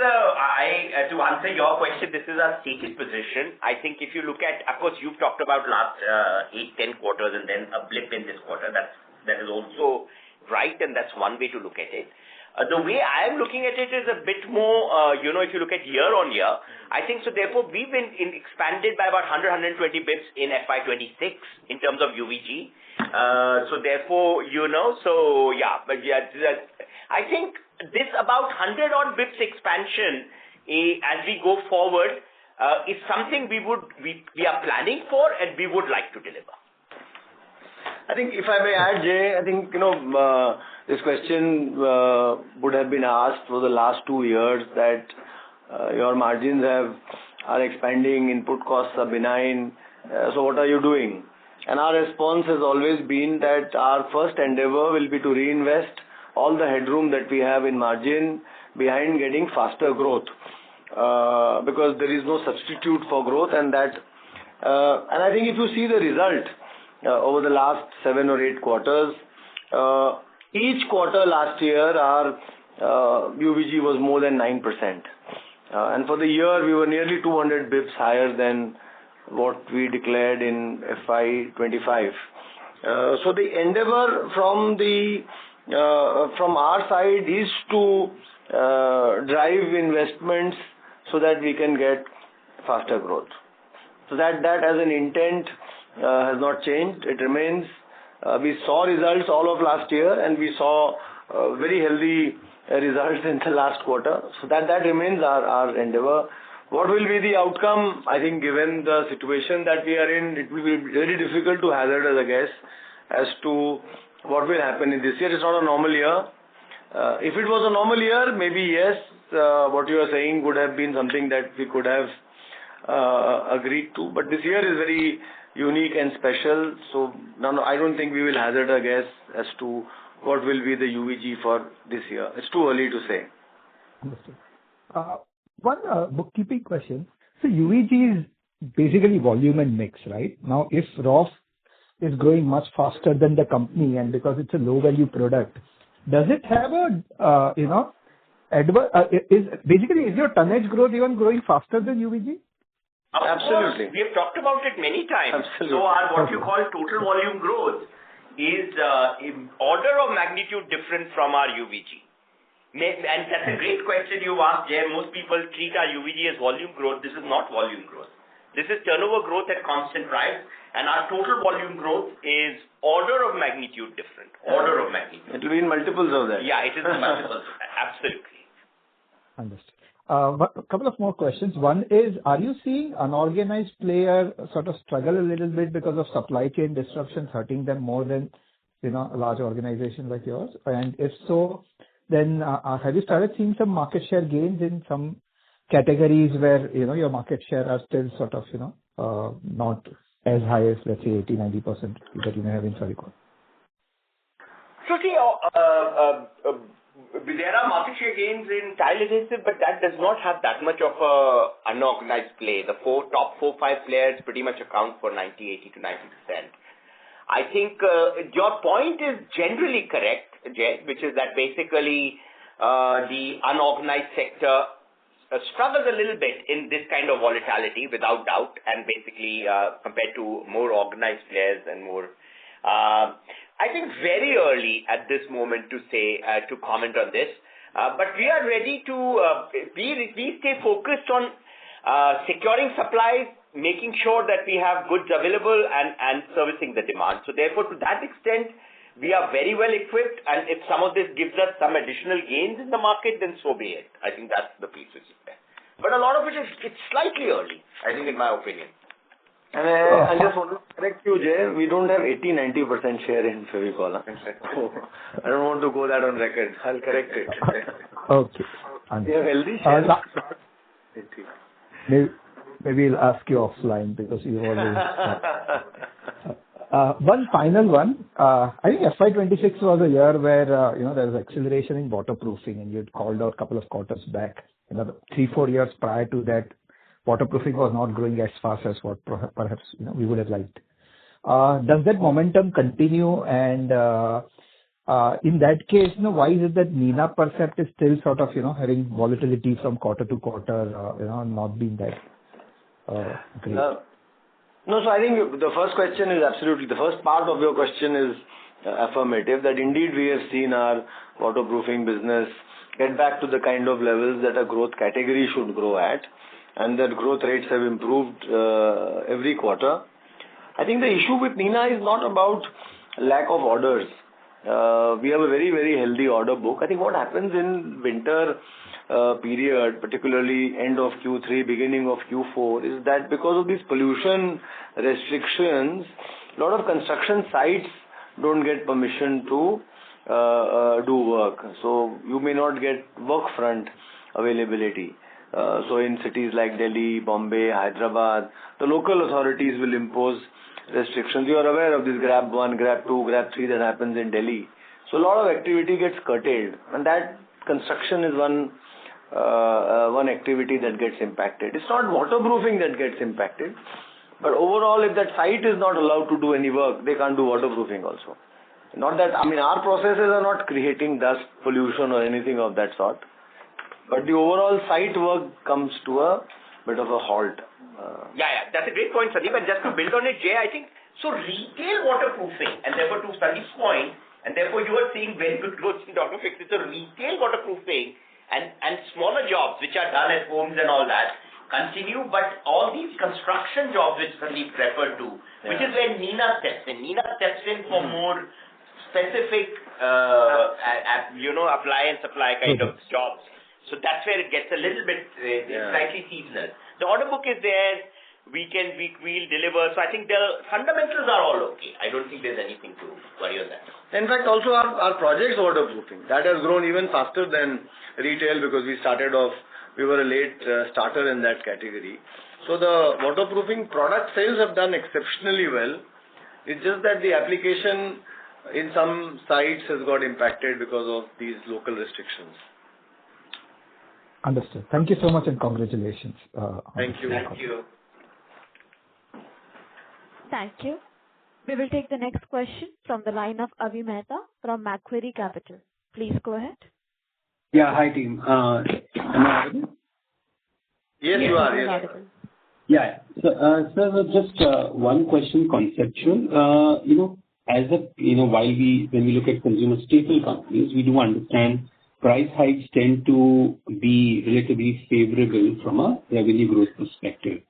to answer your question, this is a stated position. I think if you look at, of course, you've talked about last 8-10 quarters and then a blip in this quarter. That is also right, and that's one way to look at it. The way I am looking at it is a bit more, if you look at year on year, I think so. Therefore, we've been expanded by about 120 bips in FY26 in terms of UVG. So therefore, I think this about 100 odd bips expansion as we go forward is something we are planning for and we would like to deliver. I think if I may add, Jay, I think, this question would have been asked for the last 2 years that your margins are expanding, input costs are benign, so what are you doing? And our response has always been that our first endeavor will be to reinvest all the headroom that we have in margin behind getting faster growth, because there is no substitute for growth, and I think if you see the result over the last 7 or 8 quarters, each quarter last year our UVG was more than 9%, and for the year we were nearly 200 bips higher than what we declared in FY25. So the endeavor from our side is to drive investments so that we can get faster growth. So that as an intent has not changed. It remains. We saw results all of last year and we saw very healthy results in the last quarter. So that remains our endeavor. What will be the outcome? I think given the situation that we are in, it will be very difficult to hazard as a guess as to what will happen in this year. It's not a normal year. If it was a normal year, maybe yes, what you are saying would have been something that we could have agreed to. But this year is very unique and special. So no, I don't think we will hazard a guess as to what will be the UVG for this year. It's too early to say. Understood. One bookkeeping question. So UVG is basically volume and mix, right? Now, if Roff is growing much faster than the company and because it's a low value product, does it have is your tonnage growth even growing faster than UVG? Absolutely. We have talked about it many times. Absolutely. So what you call total volume growth is in order of magnitude different from our UVG. And that's a great question you asked, Jay. Most people treat our UVG as volume growth. This is not volume growth. This is turnover growth at constant price, and our total volume growth is order of magnitude different. Order of magnitude. It will be in multiples of that. Yeah, it is in multiples. Absolutely. Understood. A couple of more questions. One is, are you seeing unorganized player sort of struggle a little bit because of supply chain disruptions hurting them more than, a large organization like yours? And if so, then have you started seeing some market share gains in some categories where, your market share are still sort of, not as high as, let's say, 80-90% that you may have in Fevicol? So see, there are market share gains in tile adhesive, but that does not have that much of a unorganized play. The top 4-5 players pretty much account for 80 to 90%. I think your point is generally correct, Jay, which is that basically the unorganized sector struggles a little bit in this kind of volatility without doubt, and basically compared to more organized players and more I think very early at this moment to say to comment on this, but we are ready to we stay focused on securing supplies, making sure that we have goods available and servicing the demand. So therefore, to that extent, we are very well equipped, and if some of this gives us some additional gains in the market, then so be it. I think that's the piece which is there. But a lot of it is it's slightly early, I think, in my opinion. And I just want to correct you, Jay. We don't have 80-90% share in Fevicol. So I don't want to go that on record. I'll correct it. Okay. We have healthy shares. Maybe I'll ask you offline because you always. One final one. I think FY26 was a year where there was acceleration in waterproofing, and you had called out a couple of quarters back. 3-4 years prior to that, waterproofing was not growing as fast as what perhaps we would have liked. Does that momentum continue? And in that case, why is it that Nina Percept is still sort of having volatility from quarter to quarter, not being that great? No, so I think the first question is absolutely, the first part of your question is affirmative, that indeed we have seen our waterproofing business get back to the kind of levels that a growth category should grow at, and that growth rates have improved every quarter. I think the issue with Nina is not about lack of orders. We have a very, very healthy order book. I think what happens in winter period, particularly end of Q3, beginning of Q4, is that because of these pollution restrictions, a lot of construction sites don't get permission to do work. So you may not get work front availability. So in cities like Delhi, Bombay, Hyderabad, the local authorities will impose restrictions. You are aware of this grab 1, grab 2, grab 3 that happens in Delhi. So a lot of activity gets curtailed, and that construction is one activity that gets impacted. It's not waterproofing that gets impacted, but overall, if that site is not allowed to do any work, they can't do waterproofing also. Not that, our processes are not creating dust, pollution or anything of that sort. But the overall site work comes to a bit of a halt. Yeah, that's a great point, Sandeep. And just to build on it, Jay, I think, so retail waterproofing, and therefore to Sandeep's point, and therefore you are seeing very good growth in Dr. Fix. It's a retail waterproofing and smaller jobs which are done at homes and all that continue, but all these construction jobs which Sandeep referred to, which is where Nina steps in. Nina steps in for more specific, apply and supply kind of jobs. So that's where it gets a little bit slightly seasonal. The order book is there. We'll deliver. So I think the fundamentals are all okay. I don't think there's anything to worry on that. In fact, also our projects waterproofing, that has grown even faster than retail because we were a late starter in that category. So the waterproofing product sales have done exceptionally well. It's just that the application in some sites has got impacted because of these local restrictions. Understood. Thank you so much and congratulations. Thank you. Thank you. Thank you. We will take the next question from the line of Avi Mehta from Macquarie Capital. Please go ahead. Yeah, hi team. Am I audible? Yes, you are. Yes. Yeah. So, just one question, conceptual. When we look at consumer staple companies, we do understand price hikes tend to be relatively favorable from a revenue growth perspective.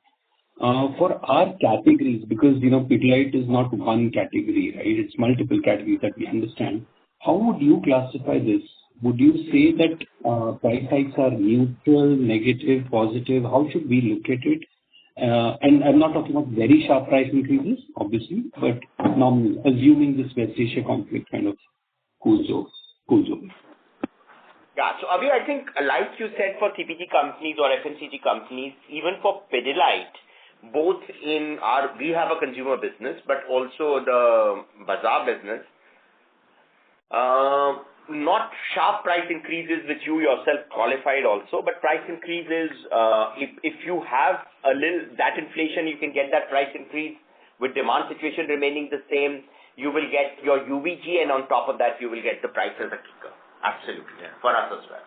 For our categories, because Pidilite is not one category, right? It's multiple categories that we understand. How would you classify this? Would you say that price hikes are neutral, negative, positive? How should we look at it? And I'm not talking about very sharp price increases, obviously, but normally, assuming this West Asia conflict kind of cools over. Yeah, so Avi, I think like you said for CPG companies or FMCG companies, even for Pidilite, both we have a consumer business, but also the bazaar business. not sharp price increases which you yourself qualified also, but price increases, if you have a little, that inflation, you can get that price increase with demand situation remaining the same. You will get your UVG, and on top of that, you will get the price as a kicker. Absolutely. Yeah. For us as well.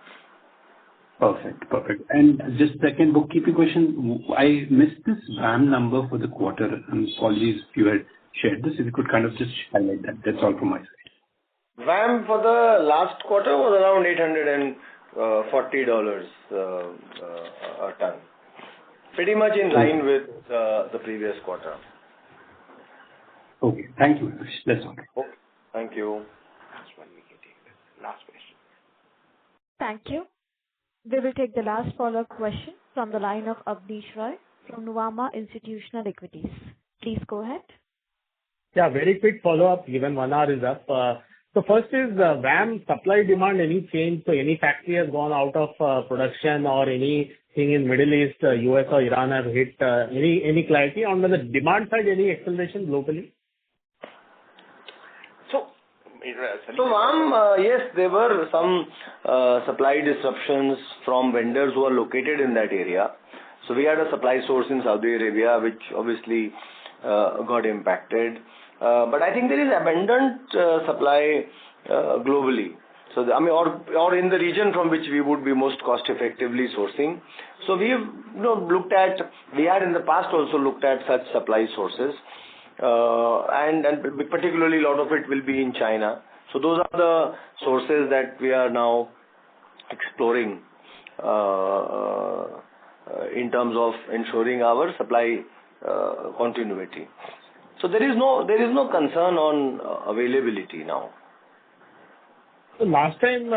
Perfect. And just second bookkeeping question. I missed this VAM number for the quarter, and apologies if you had shared this. If you could kind of just highlight that. That's all from my side. VAM for the last quarter was around $840 a ton. Pretty much in line with the previous quarter. Okay. Thank you. That's all. Okay. Thank you. That's one we can take. Last question. Thank you. We will take the last follow-up question from the line of Abneesh Roy from Nuvama Institutional Equities. Please go ahead. Yeah, very quick follow-up, given 1 hour is up. So first is VAM supply demand, any change? So any factory has gone out of production or anything in Middle East, US or Iran have hit? Any clarity on the demand side, any acceleration globally? So VAM, yes, there were some supply disruptions from vendors who are located in that area. So we had a supply source in Saudi Arabia, which obviously got impacted. But I think there is abundant supply globally. So or in the region from which we would be most cost effectively sourcing. So we've we had in the past also looked at such supply sources. And particularly a lot of it will be in China. So those are the sources that we are now exploring in terms of ensuring our supply continuity. So there is no concern on availability now. So last time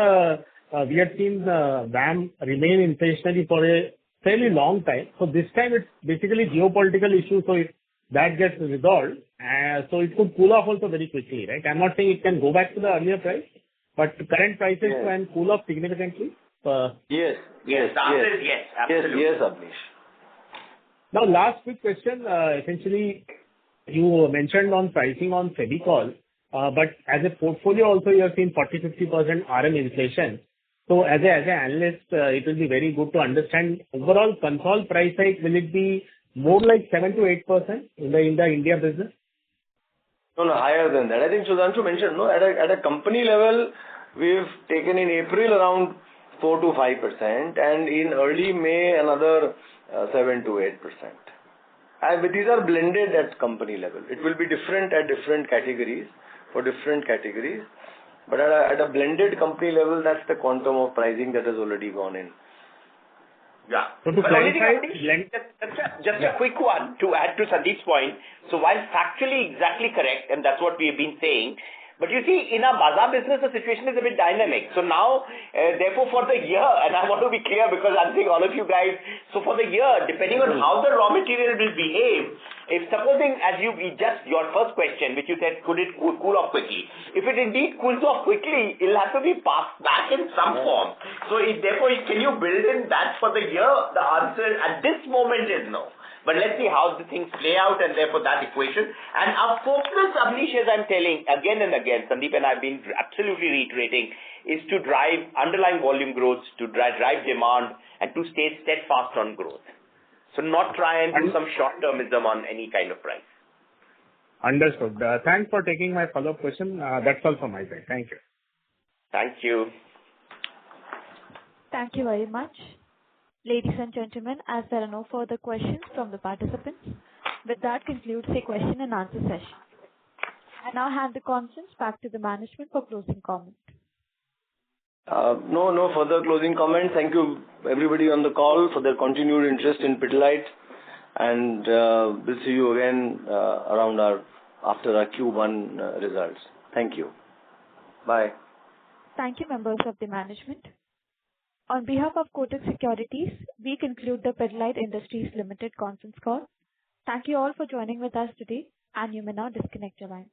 we had seen VAM remain inflationary for a fairly long time. So this time it's basically geopolitical issue. So if that gets resolved, so it could cool off also very quickly, right? I'm not saying it can go back to the earlier price, but current prices can cool off significantly. Yes. The answer is yes, absolutely. Yes, Abneesh. Now, last quick question. Essentially, you mentioned on pricing on Fevicol, but as a portfolio also you have seen 40-50% RM inflation. So as an analyst, it will be very good to understand overall console price hike. Will it be more like 7 to 8% in the India business? No, higher than that. I think Sudhanshu mentioned, at a company level, we've taken in April around 4 to 5%, and in early May another 7 to 8%. But these are blended at company level. It will be different at different categories, for different categories. But at a blended company level, that's the quantum of pricing that has already gone in. Yeah. So to clarify, just a quick one to add to Sandeep's point. So while factually exactly correct, and that's what we have been saying, but you see, in our bazaar business, the situation is a bit dynamic. So now, therefore, for the year, and I want to be clear because I'm seeing all of you guys, so for the year, depending on how the raw material will behave, if supposing, as your first question, which you said, could it cool off quickly? If it indeed cools off quickly, it'll have to be passed back in some form. So therefore, can you build in that for the year? The answer at this moment is no. But let's see how the things play out, and therefore that equation. And our focus, Abneesh, as I'm telling again and again, Sandeep and I have been absolutely reiterating, is to drive underlying volume growth, to drive demand, and to stay steadfast on growth. So not try and do some short-termism on any kind of price. Understood. Thanks for taking my follow-up question. That's all from my side. Thank you. Thank you. Thank you very much. Ladies and gentlemen, as there are no further questions from the participants, with that concludes the question and answer session. I now hand the conference back to the management for closing comments. No further closing comments. Thank you everybody on the call for their continued interest in Pidilite, and we'll see you again after our Q1 results. Thank you. Bye. Thank you, members of the management. On behalf of Kotak Securities, we conclude the Pidilite Industries Limited conference call. Thank you all for joining with us today, and you may now disconnect your lines.